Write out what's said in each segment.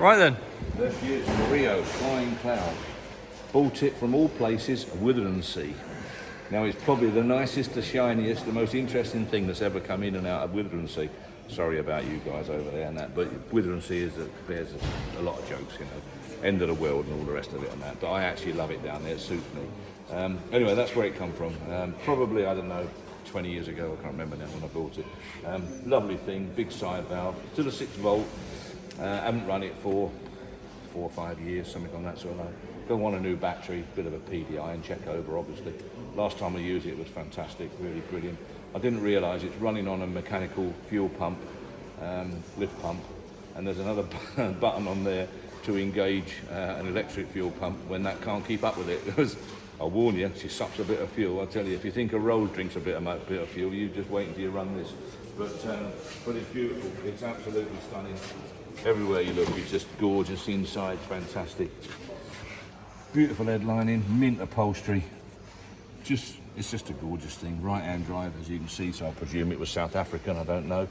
Right then. There she is, Rio, Flying Cloud. Bought it from all places, Witherspoon. Now it's probably the nicest, the shiniest, the most interesting thing that's ever come in and out of Witherspoon. Sorry about you guys over there and that, but Witherspoon bears a lot of jokes, you know, end of the world and all the rest of it and that. But I actually love it down there, it suits me. Anyway, that's where it come from. Probably, I don't know, 20 years ago, I can't remember now when I bought it. Lovely thing, big side valve, still a 6 volt. Haven't run it for 4 or 5 years, something on that sort of line. Don't want a new battery, bit of a PDI and check over, obviously. Last time I used it was fantastic, really brilliant. I didn't realise it's running on a mechanical fuel pump, lift pump, and there's another button on there to engage an electric fuel pump when that can't keep up with it. Because I'll warn you, she sucks a bit of fuel. I tell you, if you think a Rose drinks a bit of fuel, you just wait until you run this. But it's beautiful. It's absolutely stunning. Everywhere you look, it's just gorgeous inside, fantastic. Beautiful headlining, mint upholstery. It's just a gorgeous thing. Right-hand drive, as you can see, so I presume it was South African, I don't know.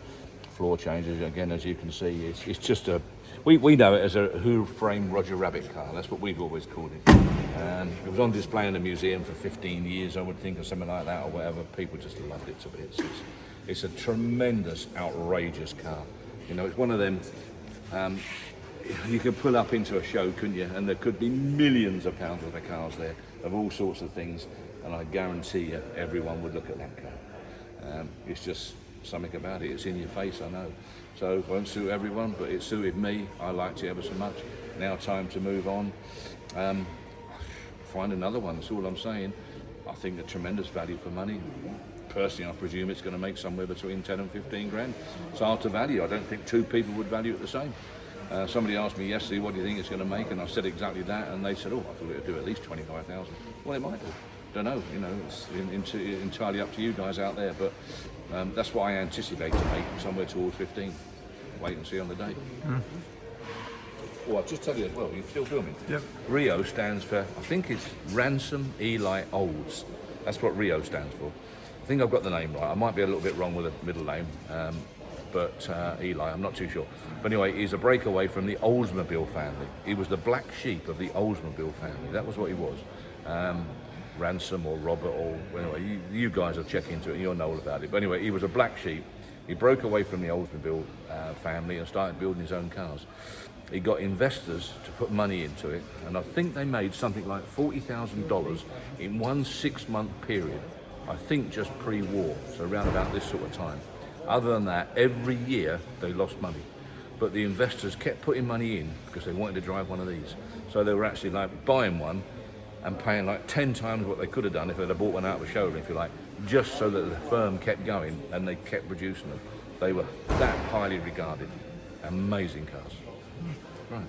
Floor changes, again, as you can see, it's just a... We know it as a Hoover-frame Roger Rabbit car. That's what we've always called it. It was on display in the museum for 15 years, I would think, or something like that, or whatever. People just loved it to bits. It's a tremendous, outrageous car. You know, it's one of them... you could pull up into a show, couldn't you? And there could be millions of pounds worth of cars there, of all sorts of things, and I guarantee you, everyone would look at that car. It's just something about it. It's in your face, I know. So it won't suit everyone, but it suited me. I liked it ever so much. Now time to move on. Find another one, that's all I'm saying. I think a tremendous value for money. Personally, I presume it's going to make somewhere between 10 and 15 grand. It's hard to value. I don't think two people would value it the same. Somebody asked me yesterday, what do you think it's going to make? And I said exactly that, and they said, oh, I thought it would do at least 25,000. Well, it might do. Don't know, you know, it's entirely up to you guys out there, but that's what I anticipate to make, somewhere towards 15. Wait and see on the day. Well, I'll just tell you as well, you're still filming? Yep. Rio stands for, I think it's Ransom Eli Olds. That's what Rio stands for. I think I've got the name right. I might be a little bit wrong with the middle name, but Eli, I'm not too sure. But anyway, he's a breakaway from the Oldsmobile family. He was the black sheep of the Oldsmobile family. That was what he was. Ransom or Robert or, anyway, you guys will check into it and you'll know all about it. But anyway, he was a black sheep. He broke away from the Oldsmobile family and started building his own cars. He got investors to put money into it, and I think they made something like $40,000 in one 6-month period. I think just pre-war, so around about this sort of time. Other than that, every year they lost money. But the investors kept putting money in because they wanted to drive one of these. So they were actually like buying one and paying like 10 times what they could have done if they'd have bought one out of a showroom, if you like, just so that the firm kept going and they kept producing them. They were that highly regarded. Amazing cars. Right.